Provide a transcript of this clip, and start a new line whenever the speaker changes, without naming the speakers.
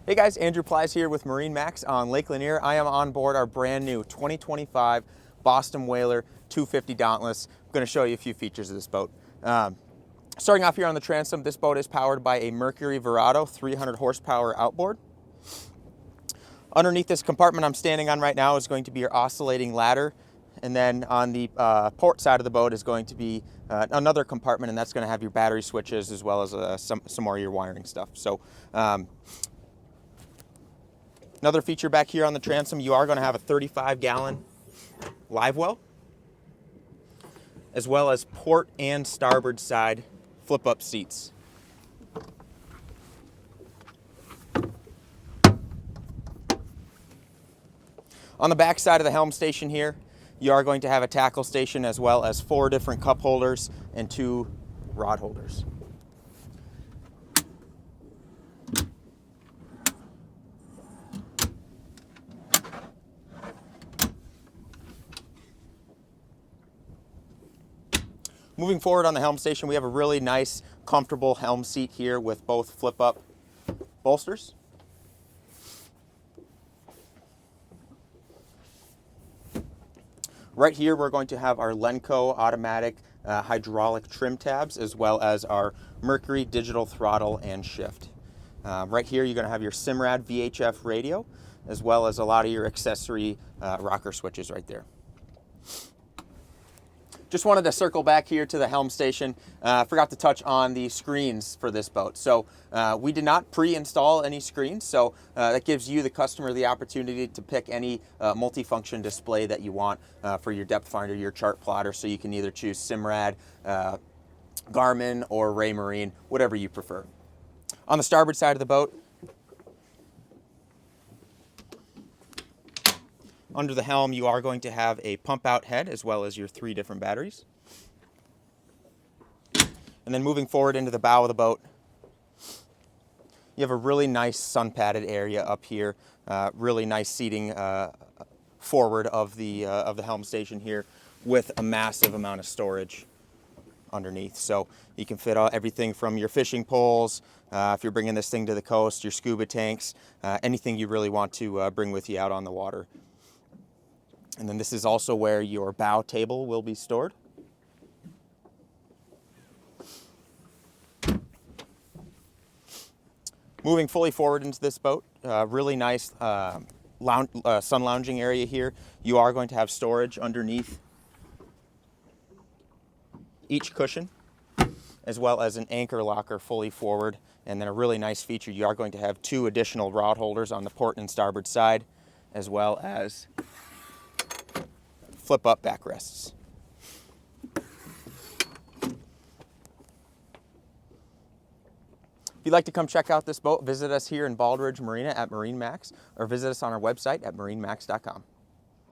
Hey guys, Andrew Plies here with MarineMax on Lake Lanier. I am on board our brand new 2025 Boston Whaler 250 Dauntless. I'm going to show you a few features of this boat. Starting off here on the transom, this boat is powered by a Mercury Verado 300 horsepower outboard. Underneath this compartment I'm standing on right now is going to be your oscillating ladder. And then on the port side of the boat is going to be another compartment, and that's going to have your battery switches as well as some more of your wiring stuff. So. Another feature back here on the transom, you are going to have a 35-gallon live well, as well as port and starboard side flip-up seats. On the back side of the helm station here, you are going to have a tackle station as well as 4 different cup holders and 2 rod holders. Moving forward on the helm station, we have a really nice, comfortable helm seat here with both flip-up bolsters. Right here, we're going to have our Lenco automatic hydraulic trim tabs, as well as our Mercury digital throttle and shift. Right here, you're going to have your Simrad VHF radio, as well as a lot of your accessory rocker switches right there. Just wanted to circle back here to the helm station. Forgot to touch on the screens for this boat. So we did not pre-install any screens, so that gives you, the customer, the opportunity to pick any multifunction display that you want for your depth finder, your chart plotter, so you can either choose Simrad, Garmin, or Raymarine, whatever you prefer. On the starboard side of the boat, under the helm, you are going to have a pump out head as well as your 3 different batteries. And then moving forward into the bow of the boat, you have a really nice sun padded area up here, really nice seating forward of the helm station here, with a massive amount of storage underneath. So you can fit everything from your fishing poles, if you're bringing this thing to the coast, your scuba tanks, anything you really want to bring with you out on the water. And then this is also where your bow table will be stored. Moving fully forward into this boat, really nice sun lounging area here. You are going to have storage underneath each cushion, as well as an anchor locker fully forward. And then a really nice feature, you are going to have 2 additional rod holders on the port and starboard side, as well as flip-up backrests. If you'd like to come check out this boat, visit us here in Baldridge Marina at MarineMax, or visit us on our website at marinemax.com.